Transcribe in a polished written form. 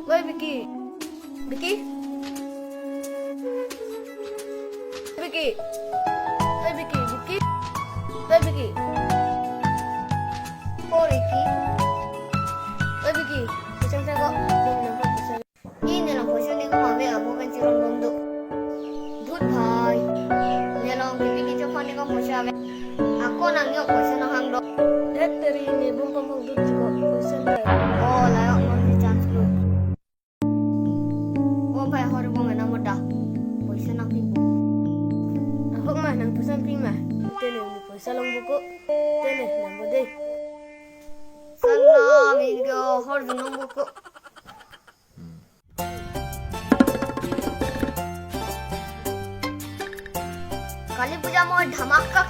Woi Vicky. Vicky? Vicky. Woi Vicky, Vicky. Woi Vicky. Oh Vicky. Woi Vicky. Pusing saya kok. Ini lang pusing ni ko mami amo kan sirong mundo. Good bye. Nelong Vicky cho phone ni ko pusing. Ako nang yo pusing nang hangdo. Dari ni bung pang dut ko pusing. Oh layo mo ni chance ko. Vai hor bong na mo da poisa nang pipo ako mah nang pusan pima tene ni poisa long buko tene nang bode salam ingo hor nang buko काली पूजा में धमाका